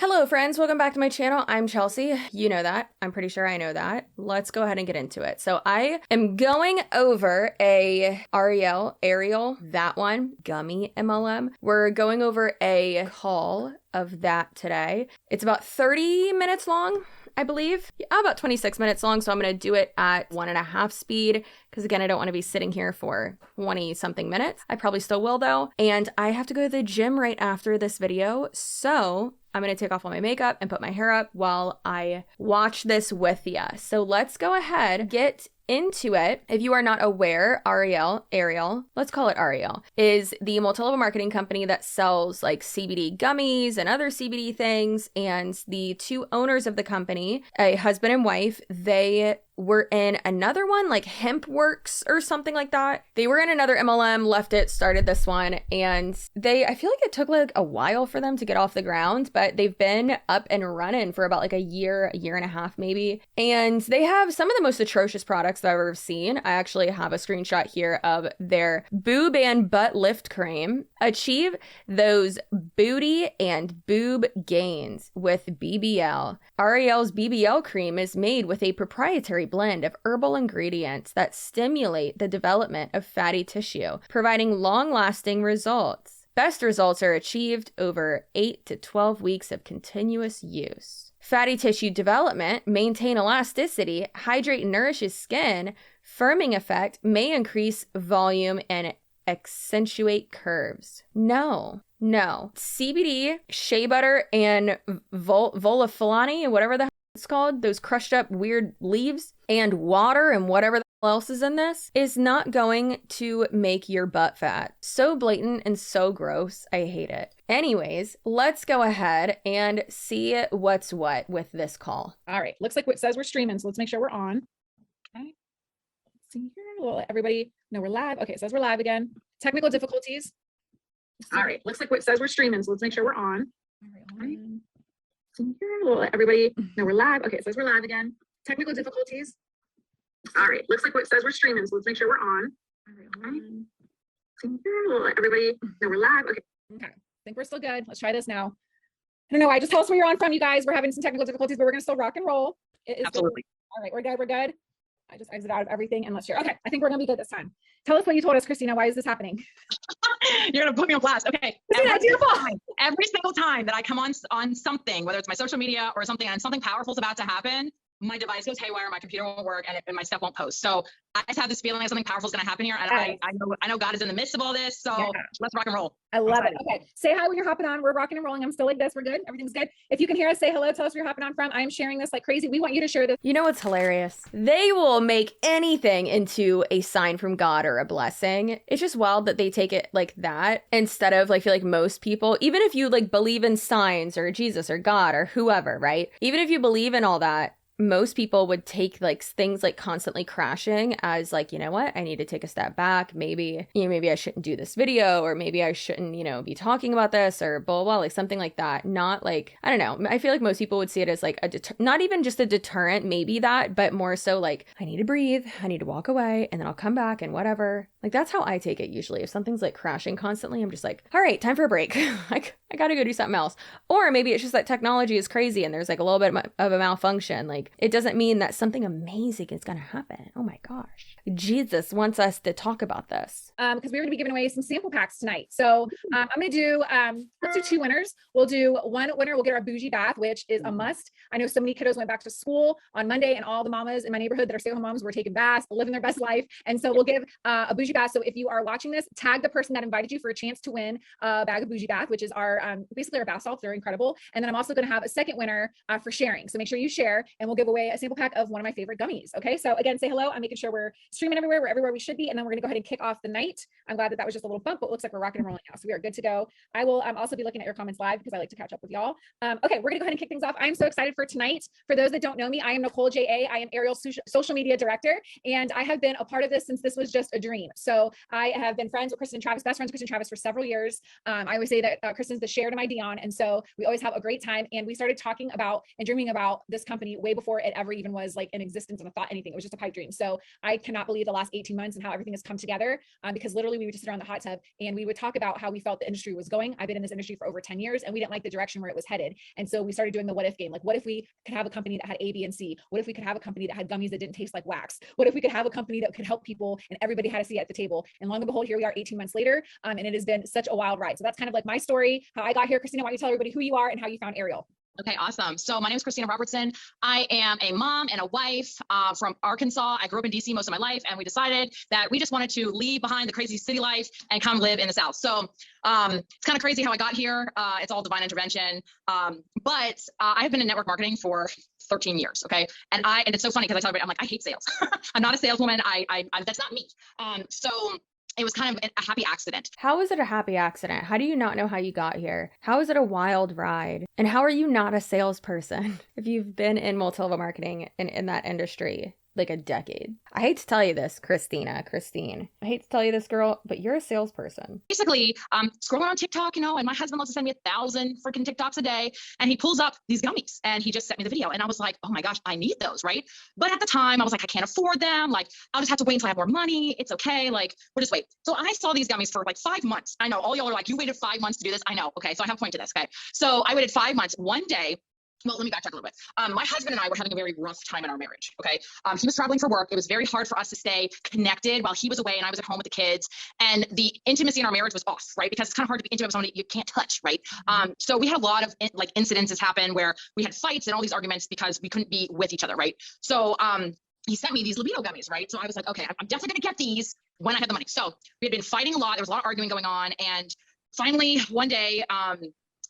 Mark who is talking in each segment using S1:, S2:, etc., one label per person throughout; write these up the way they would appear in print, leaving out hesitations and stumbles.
S1: Hello friends, welcome back to my channel. I'm Chelsea. You know that. I'm pretty sure I know that. Let's go ahead and get into it. So I am going over a ARIEL, that one, gummy MLM. We're going over a haul of that today. It's about 30 minutes long, I believe. Yeah, about 26 minutes long, so I'm going to do it at 1.5 speed because again, I don't want to be sitting here for 20 something minutes. I probably still will though. And I have to go to the gym right after this video, so I'm going to take off all my makeup and put my hair up while I watch this with ya. So let's go ahead, get into it. If you are not aware, ARIEL, let's call it ARIEL, is the multi-level marketing company that sells like CBD gummies and other CBD things. And the two owners of the company, a husband and wife, they were in another one, like HempWorks or something like that. They were in another MLM, left it, started this one, and I feel like it took like a while for them to get off the ground, but they've been up and running for about like a year and a half maybe. And they have some of the most atrocious products that I've ever seen. I actually have a screenshot here of their boob and butt lift cream. Achieve those booty and boob gains with BBL. ARIEL's BBL cream is made with a proprietary blend of herbal ingredients that stimulate the development of fatty tissue, providing long-lasting results. Best results are achieved over 8 to 12 weeks of continuous use. Fatty tissue development, maintain elasticity, hydrate and nourishes skin, firming effect, may increase volume and accentuate curves. No. CBD, shea butter, and volafilani, whatever the hell it's called, those crushed up weird leaves, and water and whatever the hell else is in this, is not going to make your butt fat. So blatant and so gross. I hate it. Anyways, let's go ahead and see what's what with this call.
S2: All right. Looks like it says we're streaming, so let's make sure we're on. Okay. Let's see here. We'll let everybody know we're live. Okay, it says we're live again. Technical difficulties. All right. Looks like it says we're streaming, so let's make sure we're on. All right. We'll let everybody know we're live. Okay, it says we're live again. Technical difficulties. All right. Looks like it says we're streaming, so let's make sure we're on. All right. We'll let everybody know we're live. Okay. Okay. I think we're still good. Let's try this now. I don't know. I just tell us where you're on from, you guys. We're having some technical difficulties, but we're going to still rock and roll. It is absolutely good. All right. We're good. We're good. I just exit out of everything and let's share. Okay. I think we're going to be good this time. Tell us what you told us, Christina. Why is this happening?
S3: You're going to put me on blast. Okay. Every single time that I come on something, whether it's my social media or something, and something powerful is about to happen, my device goes haywire, my computer won't work, and my stuff won't post. So I just have this feeling like something powerful is going to happen here. And I know God is in the midst of all this. So let's rock and roll.
S2: I love it. Okay. Say hi when you're hopping on. We're rocking and rolling. I'm still like this. We're good. Everything's good. If you can hear us, say hello. Tell us where you're hopping on from. I am sharing this like crazy. We want you to share this.
S1: You know what's hilarious? They will make anything into a sign from God or a blessing. It's just wild that they take it like that instead of like, feel like most people, even if you like believe in signs or Jesus or God or whoever, right? Even if you believe in all that, most people would take like things like constantly crashing as like, you know what, I need to take a step back. Maybe I shouldn't do this video, or maybe I shouldn't, be talking about this, or blah, blah, like something like that. Not like, I don't know. I feel like most people would see it as like not even just a deterrent, maybe that, but more so like, I need to breathe. I need to walk away and then I'll come back and whatever. Like that's how I take it usually. If something's like crashing constantly, I'm just like, all right, time for a break. Like I gotta go do something else. Or maybe it's just that technology is crazy and there's like a little bit of a malfunction. Like it doesn't mean that something amazing is gonna happen. Oh my gosh. Jesus wants us to talk about this.
S2: Because we're gonna be giving away some sample packs tonight. So I'm gonna do, let's do 2 winners. We'll do 1 winner. We'll get our bougie bath, which is a must. I know so many kiddos went back to school on Monday and all the mamas in my neighborhood that are stay-at-home moms were taking baths, living their best life. And so we'll give a bougie bath. So if you are watching this, tag the person that invited you for a chance to win a bag of bougie bath, which is our basically our bath salts. They're incredible. And then I'm also going to have a second winner for sharing. So make sure you share and we'll give away a sample pack of one of my favorite gummies. Okay. So again, say hello. I'm making sure we're streaming everywhere. We're everywhere we should be. And then we're going to go ahead and kick off the night. I'm glad that that was just a little bump, but it looks like we're rocking and rolling now. So we are good to go. I will also be looking at your comments live because I like to catch up with y'all. Okay. We're going to go ahead and kick things off. I'm so excited for tonight. For those that don't know me, I am Nicole J.A. I am ARIEL's social media director. And I have been a part of this since this was just a dream. So I have been friends with Kristen and Travis, best friends with Kristen and Travis for several years. I always say that Kristen's the share to my Dion. And so we always have a great time. And we started talking about and dreaming about this company way before it ever even was like in existence and a thought anything. It was just a pipe dream. So I cannot believe the last 18 months and how everything has come together, because literally we would just sit around the hot tub and we would talk about how we felt the industry was going. I've been in this industry for over 10 years and we didn't like the direction where it was headed. And so we started doing the what if game. Like, what if we could have a company that had A, B, and C? What if we could have a company that had gummies that didn't taste like wax? What if we could have a company that could help people and everybody had a seat at the table? And long and behold, here we are 18 months later. And it has been such a wild ride. So that's kind of like my story, how I got here. Christina, why don't you tell everybody who you are and how you found ARIEYL?
S3: Okay, awesome. So my name is Christina Robertson. I am a mom and a wife from Arkansas. I grew up in DC most of my life, and we decided that we just wanted to leave behind the crazy city life and come live in the South. So it's kind of crazy how I got here. It's all divine intervention. But I have been in network marketing for 13 years. Okay. And it's so funny because I tell everybody, I'm like, I hate sales. I'm not a saleswoman. I that's not me. So it was kind of a happy accident.
S1: How is it a happy accident? How do you not know how you got here? How is it a wild ride? And how are you not a salesperson if you've been in multi-level marketing and in that industry like a decade? I hate to tell you this, Christine. I hate to tell you this, girl, but you're a salesperson.
S3: Basically, scrolling on TikTok, and my husband loves to send me 1,000 freaking TikToks a day, and he pulls up these gummies and he just sent me the video. And I was like, oh my gosh, I need those, right? But at the time I was like, I can't afford them. Like, I'll just have to wait until I have more money. It's okay. Like, we'll just wait. So I saw these gummies for like 5 months. I know all y'all are like, you waited 5 months to do this. I know. Okay. So I have a point to this. Okay. So I waited 5 months. One day, well, let me backtrack a little bit. My husband and I were having a very rough time in our marriage. Okay. He was traveling for work. It was very hard for us to stay connected while he was away and I was at home with the kids. And the intimacy in our marriage was off, right? Because it's kind of hard to be intimate with somebody you can't touch, right? So we had a lot of incidences happen where we had fights and all these arguments because we couldn't be with each other, right? So he sent me these libido gummies, right? So I was like, okay, I'm definitely going to get these when I have the money. So we had been fighting a lot. There was a lot of arguing going on. And finally, one day,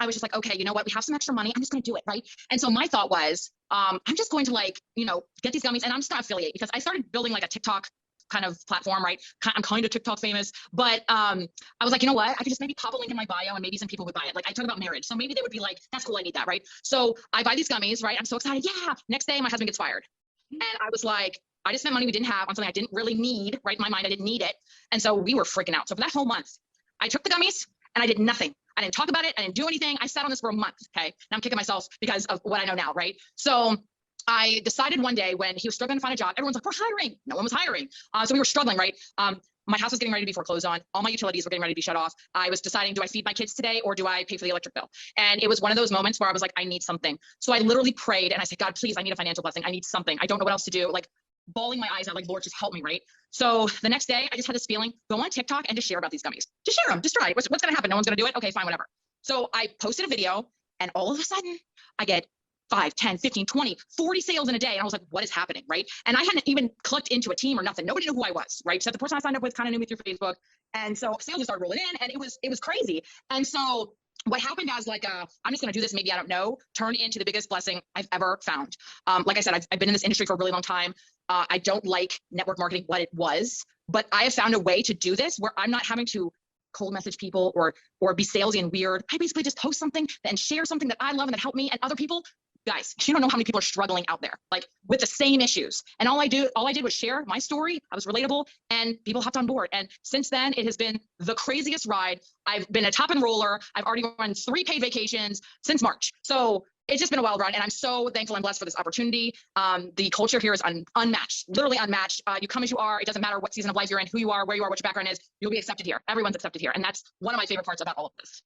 S3: I was just like, okay, you know what? We have some extra money. I'm just going to do it. Right. And so my thought was, I'm just going to get these gummies and I'm just going to affiliate because I started building like a TikTok kind of platform, right? I'm kind of TikTok famous, but I was like, you know what? I could just maybe pop a link in my bio and maybe some people would buy it. Like I talk about marriage. So maybe they would be like, that's cool. I need that. Right. So I buy these gummies, right? I'm so excited. Yeah. Next day, my husband gets fired. And I was like, I just spent money we didn't have on something I didn't really need, right? In my mind, I didn't need it. And so we were freaking out. So for that whole month, I took the gummies and I did nothing. I didn't talk about it. I didn't do anything. I sat on this for a month. Okay. Now I'm kicking myself because of what I know now. Right. So I decided one day when he was struggling to find a job, everyone's like, we're hiring. No one was hiring. So we were struggling. Right. My house was getting ready to be foreclosed on. All my utilities were getting ready to be shut off. I was deciding, do I feed my kids today or do I pay for the electric bill? And it was one of those moments where I was like, I need something. So I literally prayed and I said, God, please, I need a financial blessing. I need something. I don't know what else to do. Like bawling my eyes out, like, Lord, just help me. Right. So the next day I just had this feeling, go on TikTok and just share about these gummies. Just share them. Just try. What's going to happen? No one's going to do it. Okay, fine, whatever. So I posted a video and all of a sudden I get 5, 10, 15, 20, 40 sales in a day. And I was like, what is happening? Right. And I hadn't even clicked into a team or nothing. Nobody knew who I was. Right. So the person I signed up with kind of knew me through Facebook. And so sales just started rolling in and it was crazy. And so what happened as like, I'm just going to do this, maybe I don't know, turned into the biggest blessing I've ever found. Like I said, I've been in this industry for a really long time. I don't like network marketing, what it was, but I have found a way to do this where I'm not having to cold message people or be salesy and weird. I basically just post something and share something that I love and that helped me and other people. Guys, you don't know how many people are struggling out there, like with the same issues. And all I did was share my story. I was relatable and people hopped on board. And since then it has been the craziest ride. I've been a top enroller. I've already run 3 paid vacations since March. So it's just been a wild ride. And I'm so thankful and blessed for this opportunity. The culture here is unmatched, literally unmatched. You come as you are. It doesn't matter what season of life you're in, who you are, where you are, what your background is, you'll be accepted here. Everyone's accepted here. And that's one of my favorite parts about all of this.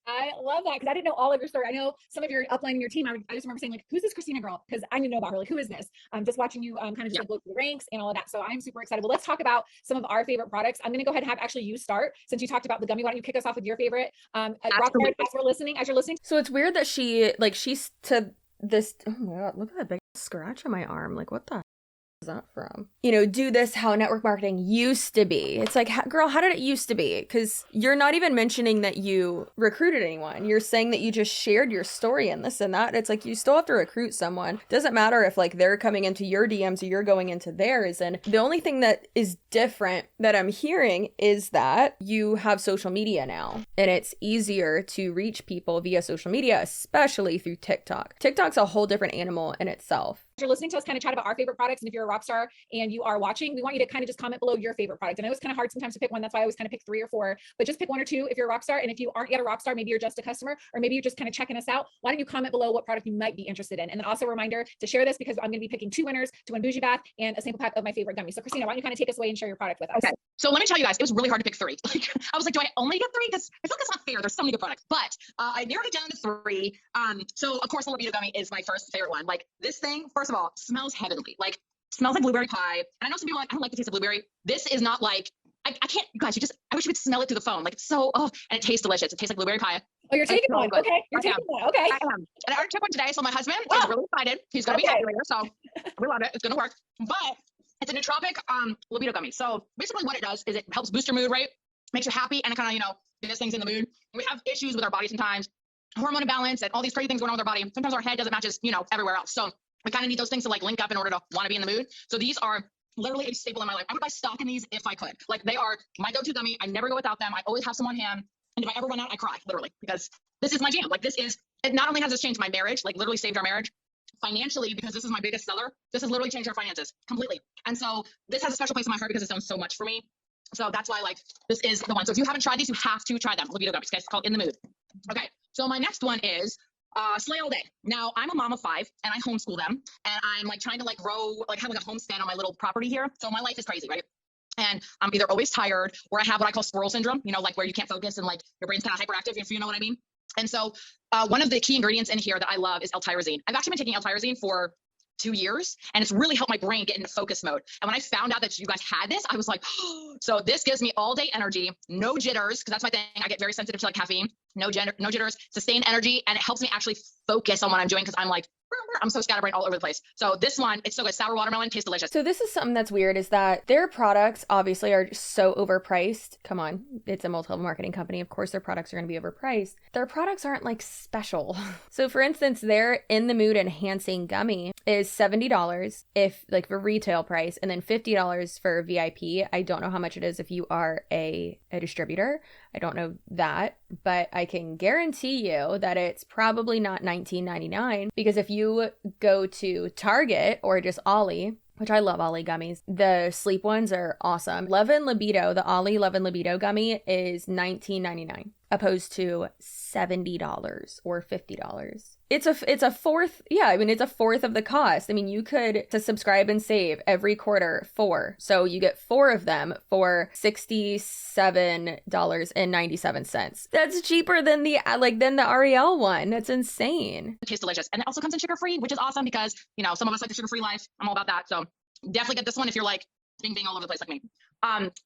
S2: I love that because I didn't know all of your story. I know some of your upline in your team. I just remember saying like, who's this Christina girl? Because I didn't know about her. Like, who is this? Just watching you kind of just like go through the ranks and all of that. So I'm super excited. Well, let's talk about some of our favorite products. I'm going to go ahead and have actually you start since you talked about the gummy. Why don't you kick us off with your favorite? Rock hard as you're listening.
S1: So it's weird that she's to this. Oh my God, look at that big scratch on my arm. Like, what the is that from? Do this how network marketing used to be. It's like, girl, how did it used to be? Because you're not even mentioning that you recruited anyone. You're saying that you just shared your story and this and that. It's like you still have to recruit someone. Doesn't matter if like they're coming into your DMs or you're going into theirs. And the only thing that is different that I'm hearing is that you have social media now and it's easier to reach people via social media, especially through TikTok. TikTok's a whole different animal in itself.
S2: you're listening to us kind of chat about our favorite products, and if you're a rock star and you are watching, we want you to kind of just comment below your favorite product. And I know it's kind of hard sometimes to pick one. That's why I always kind of pick 3 or 4, but just pick 1 or 2 if you're a rock star. And if you aren't yet a rock star, maybe you're just a customer, or maybe you're just kind of checking us out. Why don't you comment below what product you might be interested in? And then also a reminder to share this, because I'm going to be picking 2 winners to win Bougie Bath and a sample pack of my favorite gummies. So Christina, why don't you kind of take us away and share your product with us?
S3: Okay. So let me tell you guys, it was really hard to pick 3. Like, I was like, do I only get 3? Because I feel like that's not fair. There's so many good products, but I narrowed it down to 3. So of course, the libido gummy is my first favorite one. Like, this thing, first of all, smells heavenly. Like, smells like blueberry pie. And I know some people are like, I don't like the taste of blueberry. This is not like, I can't, you guys, I wish you could smell it through the phone. Like, it's so, and it tastes delicious. It tastes like blueberry pie.
S2: Oh, you're taking one. Okay. You're taking one. Okay.
S3: I am. And I already took one today. So my husband is really excited. He's going to be happy later. So we love it. It's going to work. But it's a nootropic libido gummy. So basically what it does is it helps boost your mood, right? Makes you happy, and it kind of, gets things in the mood. We have issues with our body sometimes, hormone imbalance and all these crazy things going on with our body. Sometimes our head doesn't match as, everywhere else. So we kind of need those things to like link up in order to want to be in the mood. So these are literally a staple in my life. I would buy stock in these if I could. Like, they are my go-to gummy. I never go without them. I always have some on hand. And if I ever run out, I cry, literally, because this is my jam. Like, it not only has this changed my marriage, like literally saved our marriage financially, because this is my biggest seller. This has literally changed our finances completely. And so this has a special place in my heart because it's done so much for me. So that's why, like, this is the one. So if you haven't tried these, you have to try them. Libido gummies, guys. It's called In the Mood. Okay. So my next one is Slay All Day. Now, I'm a mom of 5 and I homeschool them, and I'm like trying to like grow, like have like a homestead on my little property here. So my life is crazy, right? And I'm either always tired, or I have what I call squirrel syndrome, like where you can't focus and like your brain's kind of hyperactive, if you know what I mean. And so one of the key ingredients in here that I love is L-tyrosine. I've actually been taking L-tyrosine for 2 years, and it's really helped my brain get into focus mode. And when I found out that you guys had this, I was like, oh. So this gives me all day energy, no jitters, because that's my thing. I get very sensitive to like caffeine, no jitters, sustained energy, and it helps me actually focus on what I'm doing, because I'm like, I'm so scatterbrained all over the place. So this one, it's so good. Sour watermelon, tastes delicious.
S1: So this is something that's weird, is that their products obviously are so overpriced. Come on, it's a multi-level marketing company. Of course, their products are going to be overpriced. Their products aren't like special. So for instance, their In the Mood enhancing gummy is $70 if like for retail price, and then $50 for VIP. I don't know how much it is if you are a distributor. I don't know that, but I can guarantee you that it's probably not $19.99, because if you go to Target or just Ollie, which I love Ollie gummies, the sleep ones are awesome. Love and Libido, the Ollie Love and Libido gummy is $19.99 opposed to $70 or $50. It's a fourth. Yeah, I mean, it's a fourth of the cost. I mean, you could to subscribe and save every quarter 4. So you get 4 of them for $67.97. That's cheaper than the ARIEYL one. That's insane.
S3: It tastes delicious. And it also comes in sugar-free, which is awesome because, some of us like the sugar-free life. I'm all about that. So definitely get this one if you're like being all over the place like me.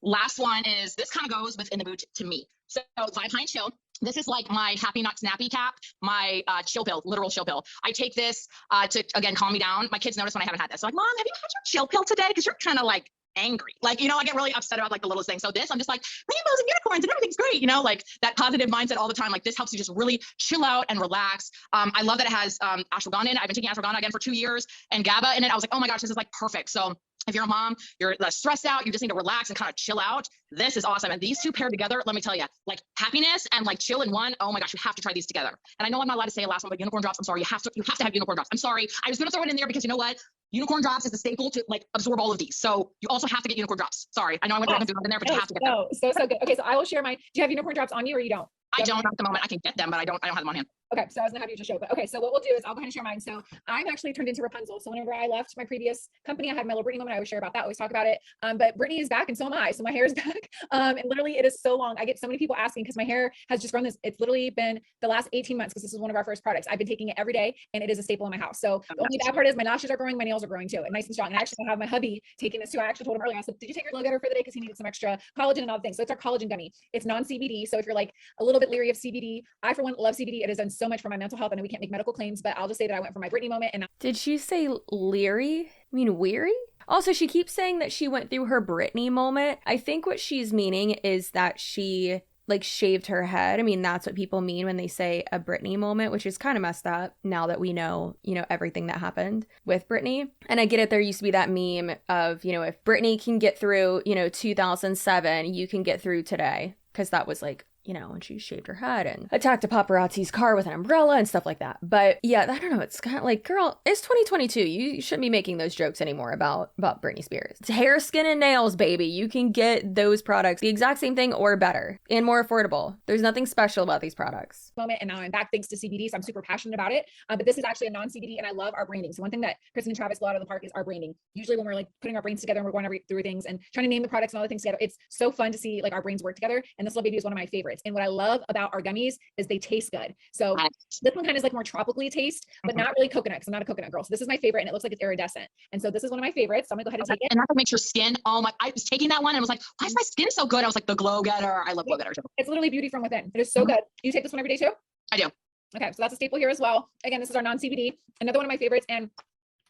S3: Last one is, this kind of goes with In the Mood to me. So Vibe High and Chill. This is like my Happy Not Snappy cap, my chill pill, literal chill pill. I take this to, again, calm me down. My kids notice when I haven't had this. They're like, Mom, have you had your chill pill today? Because you're kind of like angry. Like, I get really upset about like the littlest thing. So this, I'm just like, rainbows and unicorns and everything's great. Like that positive mindset all the time. Like, this helps you just really chill out and relax. I love that it has ashwagandha in it. I've been taking ashwagandha again for 2 years, and GABA in it. I was like, oh my gosh, this is like perfect. So if you're a mom, you're less stressed out, you just need to relax and kind of chill out, this is awesome. And these two paired together, let me tell you, like happiness and like chill in one. Oh my gosh, you have to try these together. And I know I'm not allowed to say a last one, but unicorn drops, I'm sorry, you have to have unicorn drops. I'm sorry. I was going to throw it in there because you know what? Unicorn drops is the staple to like absorb all of these. So you also have to get unicorn drops. Sorry. I know I went wrong and threw that in there, but you have to get them.
S2: So good. Okay. So I will share mine. Do you have unicorn drops on you, or you don't?
S3: I don't at the moment. I can get them, but I don't have them on hand.
S2: Okay, so I was gonna have you just show, but okay, so what we'll do is I'll go ahead and share mine. So I'm actually turned into Rapunzel. So whenever I left my previous company, I had my little Brittany moment. I always share about that, always talk about it. But Brittany is back, and so am I. So my hair is back. And literally it is so long. I get so many people asking because my hair has just grown this. It's literally been the last 18 months because this is one of our first products. I've been taking it every day, and it is a staple in my house. So the only bad part is my lashes are growing, my nails are growing too, and nice and strong. And actually I have my hubby taking this too. I actually told him earlier, I said, did you take your low getter for the day? Because he needed some extra collagen and all the things. So it's our collagen gummy. It's non-CBD. So if you're like a little bit leery of CBD, I for one love CBD. It has done so much for my mental health. And we can't make medical claims, but I'll just say that I went for my Brittany moment. And
S1: did she say leery? I mean, weary? Also, she keeps saying that she went through her Brittany moment. I think what she's meaning is that she like shaved her head. I mean, that's what people mean when they say a Brittany moment, which is kind of messed up now that we know, everything that happened with Brittany. And I get it. There used to be that meme of, if Brittany can get through, 2007, you can get through today. Because that was like you know, when she shaved her head and attacked a paparazzi's car with an umbrella and stuff like that. But yeah, I don't know. It's kind of like, girl, it's 2022. You shouldn't be making those jokes anymore about Britney Spears. It's hair, skin, and nails, baby. You can get those products the exact same thing or better and more affordable. There's nothing special about these products.
S2: Moment, and now I'm back thanks to CBD, so I'm super passionate about it. But this is actually a non-CBD, and I love our branding. So one thing that Kristen and Travis blow out of the park is our branding. Usually when we're like putting our brains together and we're going through things and trying to name the products and all the things together, it's so fun to see like our brains work together. And this little baby is one of my favorites. And what I love about our gummies is they taste good. So this one kind of is like more tropically taste, but not really coconut, because I'm not a coconut girl. So this is my favorite, and it looks like it's iridescent. And so this is one of my favorites. So I'm gonna go ahead and take it.
S3: And that makes your skin, oh my, I was taking that one and was like, why is my skin so good? I was like, the Glow Getter. I love Glow Getter too.
S2: It's literally beauty from within. It is so good. You take this one every day too?
S3: I do.
S2: Okay, so that's a staple here as well. Again, this is our non-CBD, another one of my favorites. And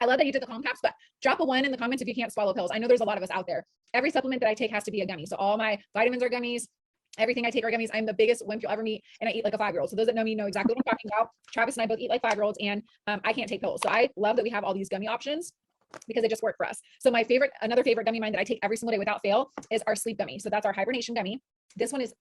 S2: I love that you did the calm caps, but drop a 1 in the comments if you can't swallow pills. I know there's a lot of us out there. Every supplement that I take has to be a gummy. So all my vitamins are gummies. Everything I take are gummies. I'm the biggest wimp you'll ever meet, and I eat like a 5-year-old. So those that know me know exactly what I'm talking about. Travis and I both eat like 5-year-olds, and I can't take pills. So I love that we have all these gummy options because they just work for us. So my favorite, another favorite gummy of mine that I take every single day without fail is our sleep gummy. So that's our hibernation gummy. This one is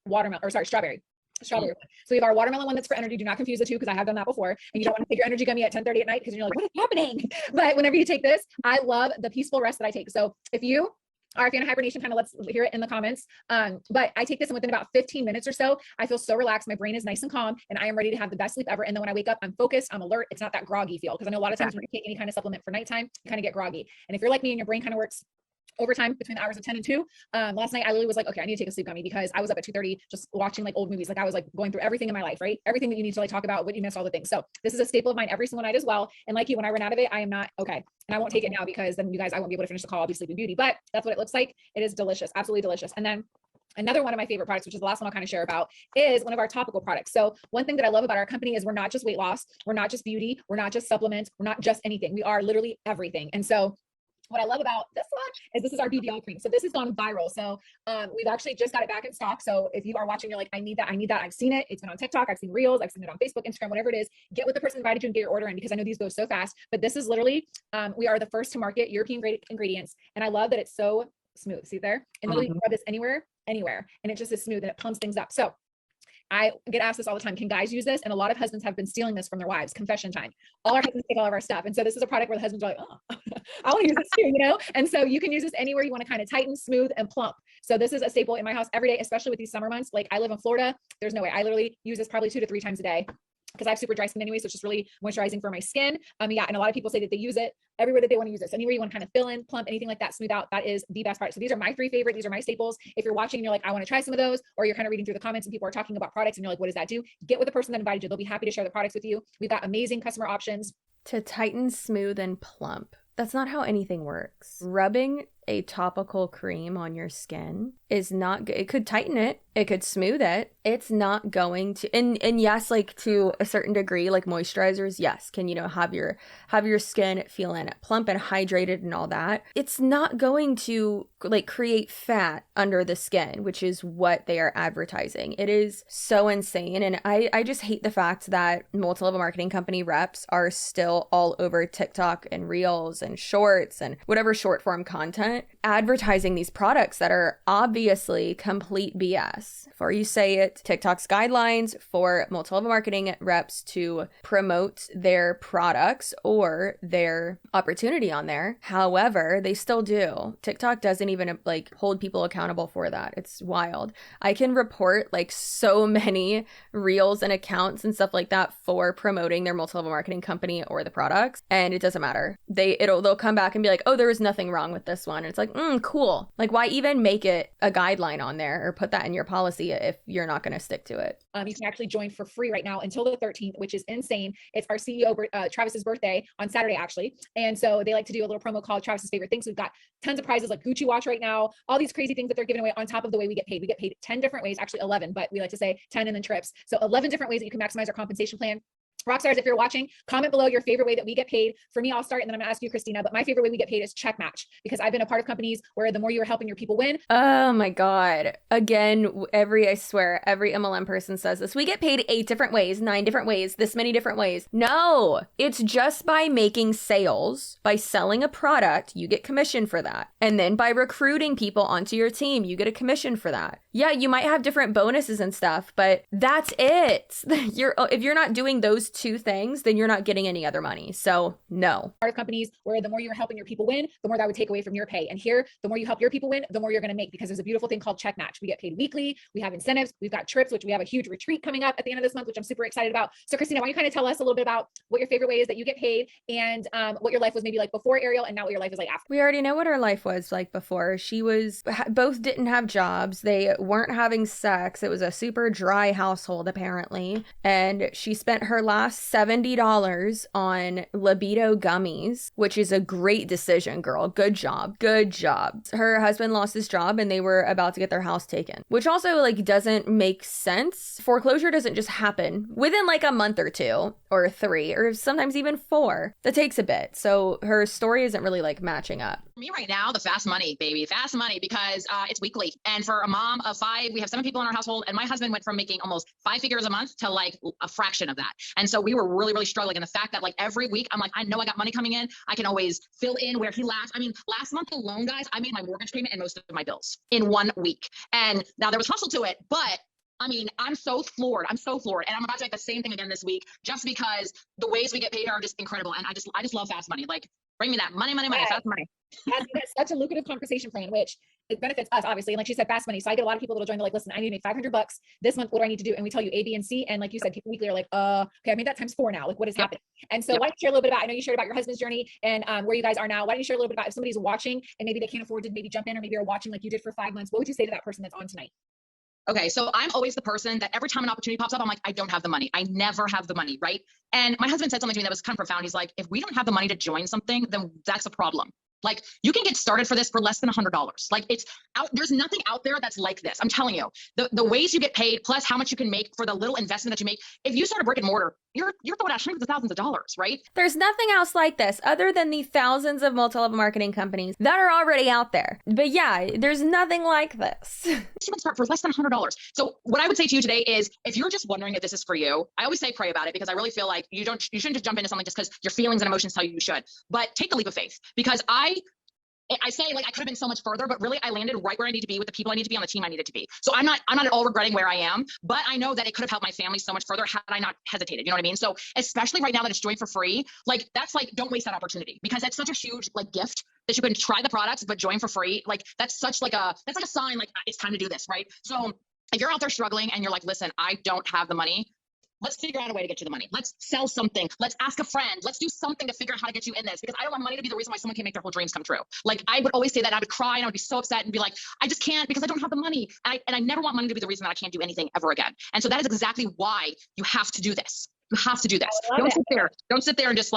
S2: strawberry. So we have our watermelon one that's for energy. Do not confuse the two, because I have done that before. And you don't want to take your energy gummy at 10:30 at night because you're like, what is happening? But whenever you take this, I love the peaceful rest that I take. So if you are a fan of hibernation, kind of let's hear it in the comments. But I take this, and within about 15 minutes or so, I feel so relaxed. My brain is nice and calm, and I am ready to have the best sleep ever. And then when I wake up, I'm focused, I'm alert. It's not that groggy feel, because I know a lot of times when you take any kind of supplement for nighttime, you kind of get groggy. And if you're like me and your brain kind of works overtime between the hours of 10 and 2. Last night I literally was like, okay, I need to take a sleep gummy, because I was up at 2:30 just watching like old movies. Like I was like going through everything in my life, right? Everything that you need to like talk about, what you missed, all the things. So this is a staple of mine every single night as well. And like you, when I run out of it, I am not okay. And I won't take it now, because then you guys, I won't be able to finish the call. I'll be Sleeping Beauty, but that's what it looks like. It is delicious. Absolutely delicious. And then another one of my favorite products, which is the last one I'll kind of share about, is one of our topical products. So one thing that I love about our company is we're not just weight loss. We're not just beauty. We're not just supplements. We're not just anything. We are literally everything. And so what I love about this one is this is our BBL cream. So this has gone viral. So we've actually just got it back in stock. So if you are watching, you're like, I need that. I've seen it. It's been on TikTok. I've seen Reels. I've seen it on Facebook, Instagram, whatever it is. Get with the person who invited you and get your order in, because I know these go so fast. But this is literally, we are the first to market European grade ingredients. And I love that it's so smooth. See there? And literally you can rub this anywhere. And it just is smooth and it plumps things up. So I get asked this all the time. Can guys use this? And a lot of husbands have been stealing this from their wives. Confession time. All our husbands take all of our stuff. And so this is a product where the husbands are like, oh, I want to use this too, you know? And so you can use this anywhere you want to kind of tighten, smooth, and plump. So this is a staple in my house every day, especially with these summer months. Like I live in Florida. There's no way. I literally use this probably 2 to 3 times a day, because I have super dry skin anyway. So it's just really moisturizing for my skin. Yeah. And a lot of people say that they use it everywhere that they want to use this. Anywhere you want to kind of fill in, plump, anything like that, smooth out, that is the best part. So these are my 3 favorite. These are my staples. If you're watching and you're like, I want to try some of those, or you're kind of reading through the comments and people are talking about products and you're like, what does that do? Get with the person that invited you. They'll be happy to share the products with you. We've got amazing customer options.
S1: To tighten, smooth, and plump. That's not how anything works. Rubbing a topical cream on your skin is not good. It could tighten it. It could smooth it. It's not going to, and yes, like to a certain degree, like moisturizers, yes, can, you know, have your skin feeling plump and hydrated and all that. It's not going to like create fat under the skin, which is what they are advertising. It is so insane. And I just hate the fact that multi-level marketing company reps are still all over TikTok and Reels and Shorts and whatever short form content advertising these products that are obviously complete BS. Before you say it, TikTok's guidelines for multi-level marketing reps to promote their products or their opportunity on there. However, they still do. TikTok doesn't even like hold people accountable for that. It's wild. I can report like so many reels and accounts and stuff like that for promoting their multi-level marketing company or the products, and it doesn't matter. They'll come back and be like, oh, there was nothing wrong with this one. And it's like, cool. Like, why even make it a guideline on there or put that in your policy if you're not going to stick to it?
S2: You can actually join for free right now until the 13th, which is insane. It's our CEO, Travis's birthday on Saturday, actually. And so they like to do a little promo called Travis's Favorite Things. We've got tons of prizes like Gucci watch right now, all these crazy things that they're giving away on top of the way we get paid. We get paid 10 different ways, actually 11, but we like to say 10 and then trips. So 11 different ways that you can maximize our compensation plan. Rockstars, if you're watching, comment below your favorite way that we get paid. For me, I'll start and then I'm gonna ask you, Christina, but my favorite way we get paid is check match, because I've been a part of companies where the more you are helping your people win.
S1: Oh my God. Again, I swear, every MLM person says this. We get paid 8 different ways, 9 different ways, this many different ways. No, it's just by making sales, by selling a product, you get commission for that. And then by recruiting people onto your team, you get a commission for that. Yeah, you might have different bonuses and stuff, but that's it. If you're not doing those 2 things, then you're not getting any other money. So no.
S2: Part of companies where the more you're helping your people win, the more that would take away from your pay. And here, the more you help your people win, the more you're going to make, because there's a beautiful thing called check match. We get paid weekly. We have incentives. We've got trips, which we have a huge retreat coming up at the end of this month, which I'm super excited about. So Christina, why don't you kind of tell us a little bit about what your favorite way is that you get paid, and what your life was maybe like before Ariel, and now what your life is like after?
S1: We already know what her life was like before. Both didn't have jobs. They weren't having sex. It was a super dry household, apparently. And she spent her last $70 on libido gummies, which is a great decision, girl. Good job. Good job. Her husband lost his job and they were about to get their house taken, which also like doesn't make sense. Foreclosure doesn't just happen within like a month or 2 or 3 or sometimes even 4. That takes a bit. So her story isn't really like matching up.
S3: For me right now, the fast money, baby, fast money, because it's weekly. And for a mom of 5, we have 7 people in our household, and my husband went from making almost 5 figures a month to like a fraction of that. And so we were really, really struggling. And the fact that like every week, I'm like, I know I got money coming in. I can always fill in where he last. I mean, last month alone, guys, I made my mortgage payment and most of my bills in 1 week. And now there was hustle to it, but I mean, I'm so floored. I'm so floored. And I'm about to make the same thing again this week, just because the ways we get paid are just incredible. And I just love fast money. Like, bring me that money, fast money.
S2: That's such a lucrative compensation plan, which it benefits us, obviously. And like she said, fast money. So I get a lot of people that'll join. They're like, listen, I need to make $500 this month. What do I need to do? And we tell you A, B, and C. And like you said, people weekly are like, okay, I made that times 4 now. Like, what is happening? And so why don't you share a little bit about, I know you shared about your husband's journey and where you guys are now. Why don't you share a little bit about if somebody's watching and maybe they can't afford to maybe jump in, or maybe you're watching like you did for 5 months, what would you say to that person that's on tonight?
S3: Okay, so I'm always the person that every time an opportunity pops up, I'm like, I don't have the money. I never have the money, right? And my husband said something to me that was kind of profound. He's like, if we don't have the money to join something, then that's a problem. Like, you can get started for this for less than $100. Like, it's out, there's nothing out there that's like this. I'm telling you, the ways you get paid, plus how much you can make for the little investment that you make. If you start a brick and mortar, you're throwing out hundreds of thousands of dollars, right?
S1: There's nothing else like this other than the thousands of multi-level marketing companies that are already out there. But yeah, there's nothing like this.
S3: You can start for less than $100. So what I would say to you today is, if you're just wondering if this is for you, I always say pray about it, because I really feel like you shouldn't just jump into something just because your feelings and emotions tell you should. But take the leap of faith, because I say, like, I could have been so much further, but really I landed right where I need to be with the people I need to be on the team I needed to be. So I'm not at all regretting where I am, but I know that it could have helped my family so much further had I not hesitated. You know what I mean? So especially right now that it's joined for free, like, that's like, don't waste that opportunity, because that's such a huge like gift that you can try the products, but join for free. Like, that's like a sign, like, it's time to do this, right? So if you're out there struggling and you're like, listen, I don't have the money, let's figure out a way to get you the money. Let's sell something. Let's ask a friend. Let's do something to figure out how to get you in this, because I don't want money to be the reason why someone can't make their whole dreams come true. Like, I would always say that. I would cry and I would be so upset and be like, I just can't, because I don't have the money. And I never want money to be the reason that I can't do anything ever again. And so that is exactly why you have to do this. You have to do this. Don't sit there and just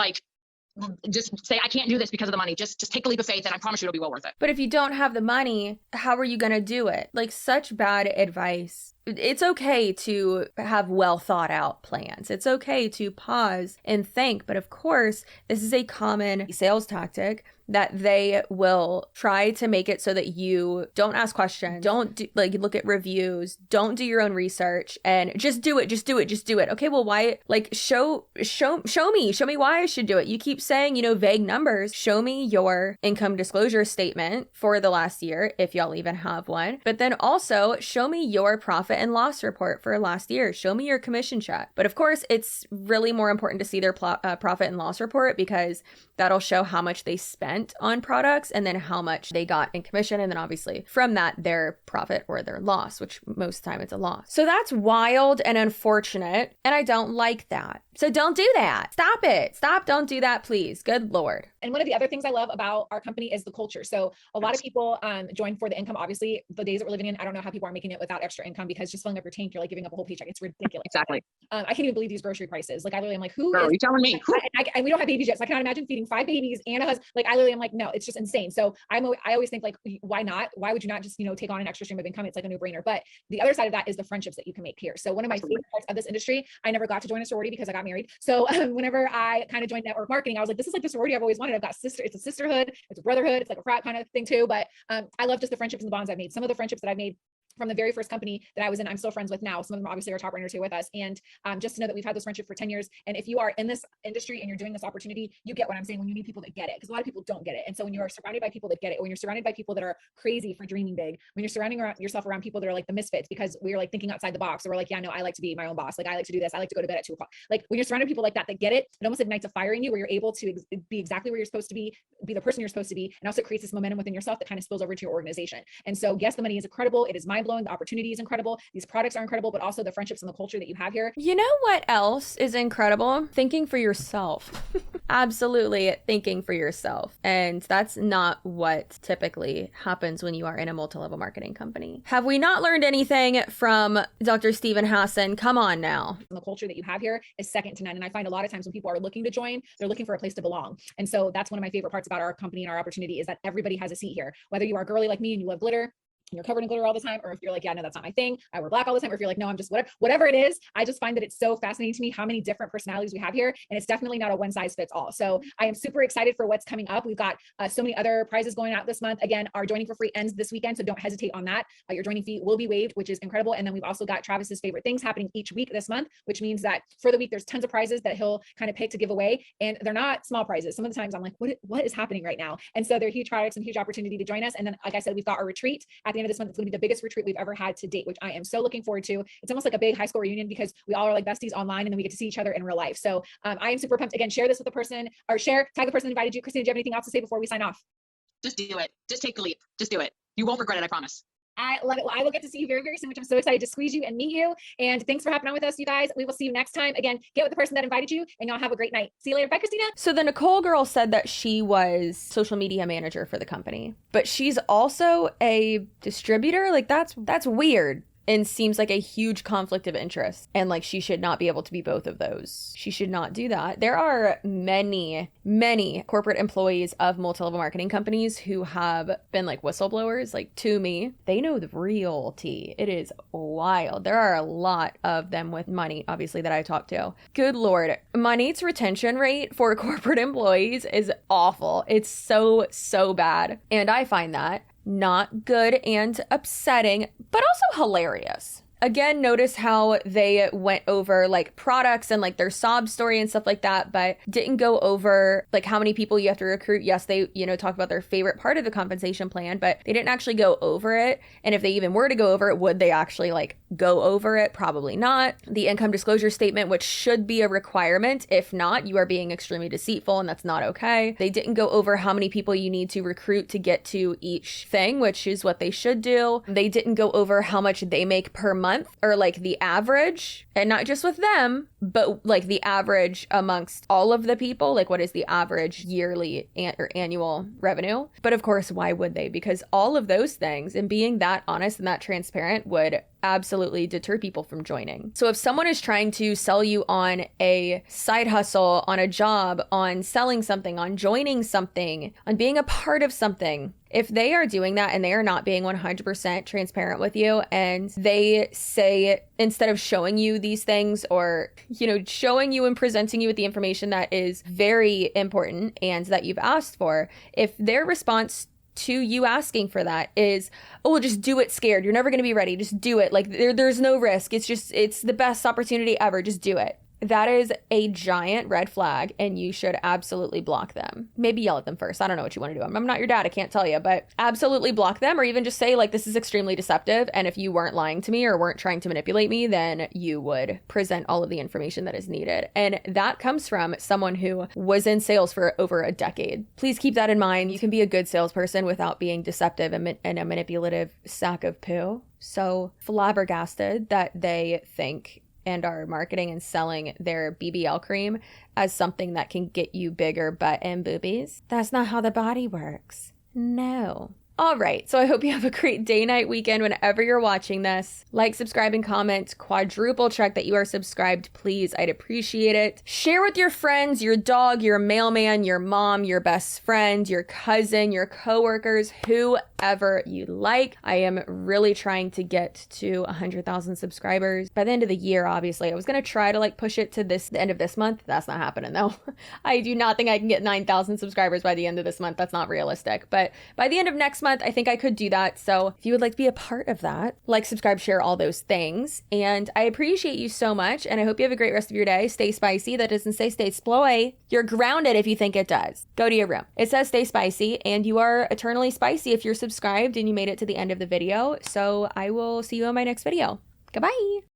S3: say, I can't do this because of the money. Just take a leap of faith, and I promise you it'll be well worth it.
S1: But if you don't have the money, how are you going to do it? Like, such bad advice. It's okay to have well thought out plans. It's okay to pause and think. But of course, this is a common sales tactic that they will try to make it so that you don't ask questions, don't look at reviews, don't do your own research, and just do it. Okay, well, why? Like, show me why I should do it. You keep saying, vague numbers. Show me your income disclosure statement for the last year, if y'all even have one. But then also show me your profit and loss report for last year. Show me your commission check. But of course, it's really more important to see their profit and loss report, because that'll show how much they spent on products and then how much they got in commission. And then obviously from that, their profit or their loss, which most of the time it's a loss. So that's wild and unfortunate. And I don't like that. So don't do that. Stop it. Don't do that, please. Good Lord.
S2: And one of the other things I love about our company is the culture. So a lot of people join for the income. Obviously, the days that we're living in, I don't know how people are making it without extra income, because just filling up your tank, you're like giving up a whole paycheck. It's ridiculous.
S3: Exactly.
S2: I can't even believe these grocery prices. Like, I literally am like,
S3: Girl, are you telling me?
S2: And we don't have babies yet, so I cannot imagine feeding 5 babies and a husband. Like, I literally am like, no, it's just insane. So I always think, like, why not? Why would you not just, take on an extra stream of income? It's like a no-brainer. But the other side of that is the friendships that you can make here. So one of my favorite parts of this industry, I never got to join a sorority because I got got married. So whenever I kind of joined network marketing, I was like, this is like the sorority I've always wanted. I've got it's a sisterhood, it's a brotherhood, it's like a frat kind of thing too. But I love just the friendships and the bonds I've made. Some of the friendships that I've made from the very first company that I was in, I'm still friends with now. Some of them obviously are top earners here with us. And just to know that we've had this friendship for 10 years. And if you are in this industry and you're doing this opportunity, you get what I'm saying when you need people that get it. Because a lot of people don't get it. And so when you are surrounded by people that get it, when you're surrounded by people that are crazy for dreaming big, when you're surrounding yourself around people that are like the misfits because we're like thinking outside the box, or we're like, yeah, no, I like to be my own boss. Like I like to do this. I like to go to bed at 2 o'clock. Like when you're surrounded by people like that get it, it almost ignites a fire in you where you're able to be exactly where you're supposed to be the person you're supposed to be. And also creates this momentum within yourself that kind of spills over to your organization. And so yes, the money is incredible. It is mind blowing. The opportunity is incredible. These products are incredible, but also the friendships and the culture that you have here.
S1: You know what else is incredible? Thinking for yourself. Absolutely thinking for yourself. And that's not what typically happens when you are in a multi-level marketing company. Have we not learned anything from Dr. Stephen Hassan? Come on now.
S2: And the culture that you have here is second to none. And I find a lot of times when people are looking to join, they're looking for a place to belong. And so that's one of my favorite parts about our company and our opportunity is that everybody has a seat here. Whether you are girly like me and you love glitter, you're covered in glitter all the time, or if you're like, yeah, no, that's not my thing, I wear black all the time, or if you're like, no, I'm just whatever it is. I just find that it's so fascinating to me how many different personalities we have here, and it's definitely not a one size fits all. So I am super excited for what's coming up. We've got so many other prizes going out this month. Again, our joining for free ends this weekend, so don't hesitate on that. Your joining fee will be waived, which is incredible. And then we've also got Travis's favorite things happening each week this month, which means that for the week there's tons of prizes that he'll kind of pick to give away, and they're not small prizes. Some of the times I'm like, what is happening right now? And so they're huge products and huge opportunity to join us. And then, like I said, we've got our retreat at the end of this month. It's going to be the biggest retreat we've ever had to date, which I am so looking forward to. It's almost like a big high school reunion because we all are like besties online and then we get to see each other in real life. So I am super pumped. Again, share this with the person, or tag the person that invited you. Christina, do you have anything else to say before we sign off?
S3: Just do it. Just take the leap. Just do it. You won't regret it, I promise.
S2: I love it. Well, I will get to see you very, very soon, which I'm so excited to squeeze you and meet you. And thanks for hopping on with us, you guys. We will see you next time. Again, get with the person that invited you, and y'all have a great night. See you later. Bye, Christina.
S1: So the Nicole girl said that she was social media manager for the company, but she's also a distributor. Like that's weird. And seems like a huge conflict of interest. And like she should not be able to be both of those. She should not do that. There are many corporate employees of multi-level marketing companies who have been like whistleblowers, like to me. They know the real tea. It is wild. There are a lot of them with money, obviously, that I talk to. Good Lord. Money's retention rate for corporate employees is awful. It's so bad. And I find that not good and upsetting, but also hilarious. Again, notice how they went over like products and like their sob story and stuff like that, but didn't go over like how many people you have to recruit. Yes, they, talk about their favorite part of the compensation plan, but they didn't actually go over it. And if they even were to go over it, would they actually like go over it? Probably not. The income disclosure statement, which should be a requirement. If not, you are being extremely deceitful and that's not okay. They didn't go over how many people you need to recruit to get to each thing, which is what they should do. They didn't go over how much they make per month, or like the average, and not just with them, but like the average amongst all of the people, like what is the average yearly or annual revenue. But of course, why would they? Because all of those things and being that honest and that transparent would absolutely deter people from joining. So if someone is trying to sell you on a side hustle, on a job, on selling something, on joining something, on being a part of something, if they are doing that and they are not being 100% transparent with you, and they say, instead of showing you these things or, showing you and presenting you with the information that is very important and that you've asked for, if their response to you asking for that is, oh, well, just do it scared, you're never going to be ready, just do it, like there's no risk, it's the best opportunity ever, just do it. That is a giant red flag, and you should absolutely block them. Maybe yell at them first. I don't know what you want to do. I'm not your dad. I can't tell you, but absolutely block them, or even just say like, this is extremely deceptive. And if you weren't lying to me or weren't trying to manipulate me, then you would present all of the information that is needed. And that comes from someone who was in sales for over a decade. Please keep that in mind. You can be a good salesperson without being deceptive and a manipulative sack of poo. So flabbergasted that they think and are marketing and selling their BBL cream as something that can get you bigger butt and boobies. That's not how the body works. No. All right. So I hope you have a great day, night, weekend whenever you're watching this. Like, subscribe, and comment. Quadruple check that you are subscribed, please. I'd appreciate it. Share with your friends, your dog, your mailman, your mom, your best friend, your cousin, your coworkers, whoever you like. I am really trying to get to 100,000 subscribers by the end of the year. Obviously, I was going to try to like push it to the end of this month. That's not happening though. I do not think I can get 9,000 subscribers by the end of this month. That's not realistic, but by the end of next month, I think I could do that. So if you would like to be a part of that, like, subscribe, share, all those things. And I appreciate you so much. And I hope you have a great rest of your day. Stay spicy. That doesn't say stay sploy. You're grounded if you think it does. Go to your room. It says stay spicy, and you are eternally spicy if you're subscribed and you made it to the end of the video. So I will see you in my next video. Goodbye.